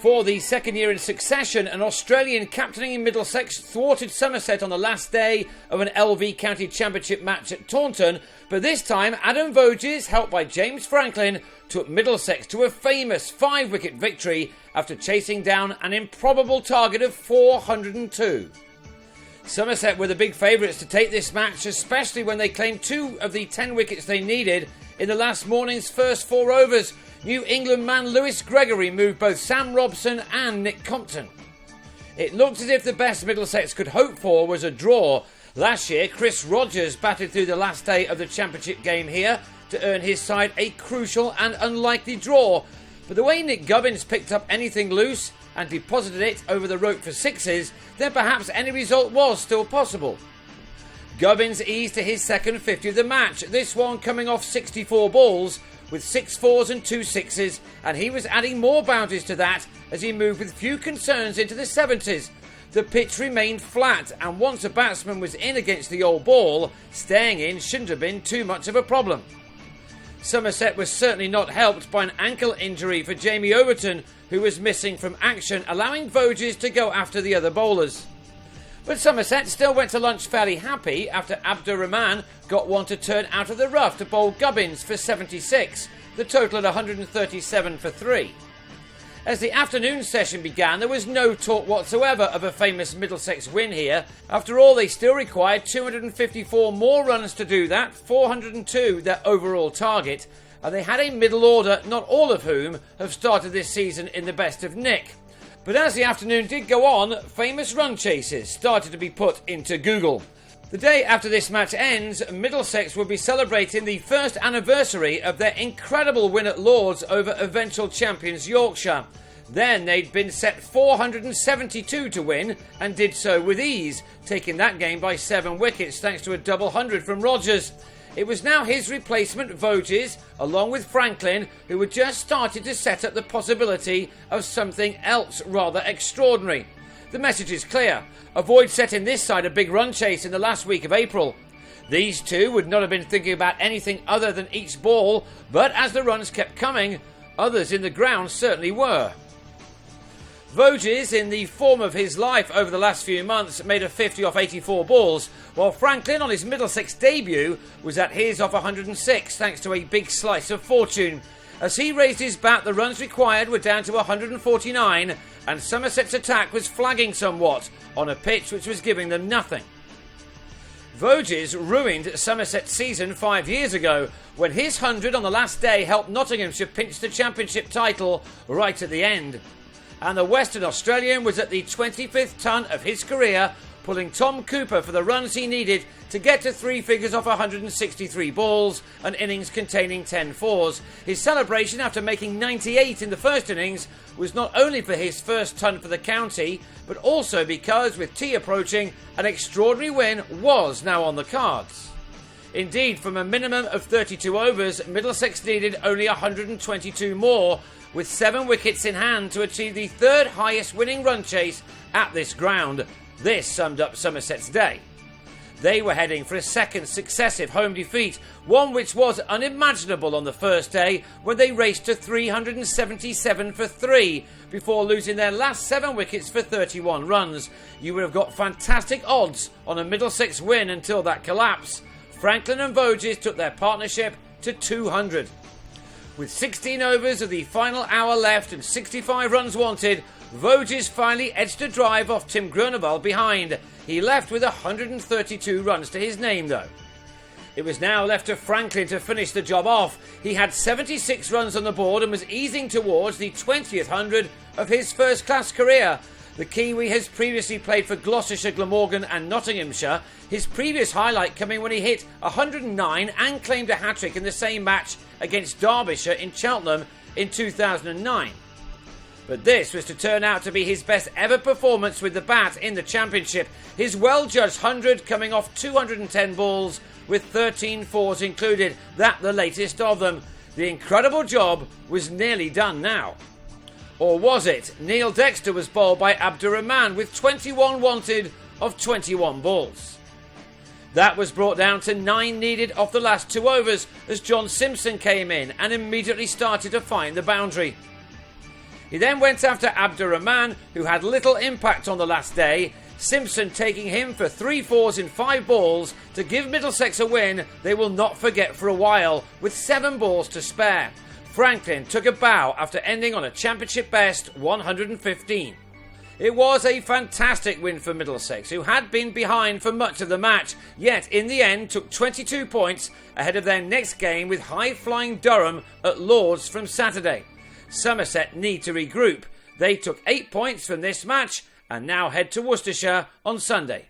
For the second year in succession, an Australian captaining Middlesex thwarted Somerset on the last day of an LV County Championship match at Taunton, but this time Adam Voges, helped by James Franklin, took Middlesex to a famous 5-wicket victory after chasing down an improbable target of 402. Somerset were the big favourites to take this match, especially when they claimed 2 of the 10 wickets they needed in the last morning's first 4 overs. New England man Lewis Gregory moved both Sam Robson and Nick Compton. It looked as if the best Middlesex could hope for was a draw. Last year, Chris Rogers batted through the last day of the championship game here to earn his side a crucial and unlikely draw. But the way Nick Gubbins picked up anything loose and deposited it over the rope for sixes, then perhaps any result was still possible. Gubbins eased to his second 50 of the match, this one coming off 64 balls, with 6 fours and 2 sixes, and he was adding more boundaries to that as he moved with few concerns into the 70s. The pitch remained flat, and once a batsman was in against the old ball, staying in shouldn't have been too much of a problem. Somerset was certainly not helped by an ankle injury for Jamie Overton, who was missing from action, allowing Voges to go after the other bowlers. But Somerset still went to lunch fairly happy after Abdur-Rahman got one to turn out of the rough to bowl Gubbins for 76, the total at 137 for 3. As the afternoon session began, there was no talk whatsoever of a famous Middlesex win here. After all, they still required 254 more runs to do that, 402 their overall target, and they had a middle order, not all of whom have started this season in the best of nick. But as the afternoon did go on, famous run chases started to be put into Google. The day after this match ends, Middlesex will be celebrating the first anniversary of their incredible win at Lord's over eventual champions Yorkshire. Then they'd been set 472 to win and did so with ease, taking that game by 7 wickets thanks to a double 100 from Rogers. It was now his replacement, Voges, along with Franklin, who had just started to set up the possibility of something else rather extraordinary. The message is clear. Avoid setting this side a big run chase in the last week of April. These two would not have been thinking about anything other than each ball, but as the runs kept coming, others in the ground certainly were. Voges, in the form of his life over the last few months, made a 50 off 84 balls, while Franklin on his Middlesex debut was at his off 106 thanks to a big slice of fortune. As he raised his bat, the runs required were down to 149, and Somerset's attack was flagging somewhat on a pitch which was giving them nothing. Voges ruined Somerset's season 5 years ago when his 100 on the last day helped Nottinghamshire pinch the championship title right at the end. And the Western Australian was at the 25th ton of his career, pulling Tom Cooper for the runs he needed to get to 3 figures off 163 balls, an innings containing 10 fours. His celebration after making 98 in the first innings was not only for his first ton for the county, but also because, with tea approaching, an extraordinary win was now on the cards. Indeed, from a minimum of 32 overs, Middlesex needed only 122 more, with 7 wickets in hand to achieve the 3rd highest winning run chase at this ground. This summed up Somerset's day. They were heading for a second successive home defeat, one which was unimaginable on the first day when they raced to 377 for 3 before losing their last 7 wickets for 31 runs. You would have got fantastic odds on a Middlesex win until that collapse. Franklin and Voges took their partnership to 200. With 16 overs of the final hour left and 65 runs wanted, Voges finally edged a drive off Tim Groenewald behind. He left with 132 runs to his name though. It was now left to Franklin to finish the job off. He had 76 runs on the board and was easing towards the 20th 100 of his first-class career. The Kiwi has previously played for Gloucestershire, Glamorgan and Nottinghamshire, his previous highlight coming when he hit 109 and claimed a hat-trick in the same match against Derbyshire in Cheltenham in 2009. But this was to turn out to be his best ever performance with the bat in the championship. His well-judged 100 coming off 210 balls with 13 fours included, that the latest of them. The incredible job was nearly done now. Or was it? Neil Dexter was bowled by Abdur-Rahman with 21 wanted of 21 balls. That was brought down to 9 needed off the last 2 overs as John Simpson came in and immediately started to find the boundary. He then went after Abdurrahman, who had little impact on the last day, Simpson taking him for 3 fours in 5 balls to give Middlesex a win they will not forget for a while, with 7 balls to spare. Franklin took a bow after ending on a championship best 115. It was a fantastic win for Middlesex, who had been behind for much of the match, yet in the end took 22 points ahead of their next game with high-flying Durham at Lord's from Saturday. Somerset need to regroup. They took 8 points from this match and now head to Worcestershire on Sunday.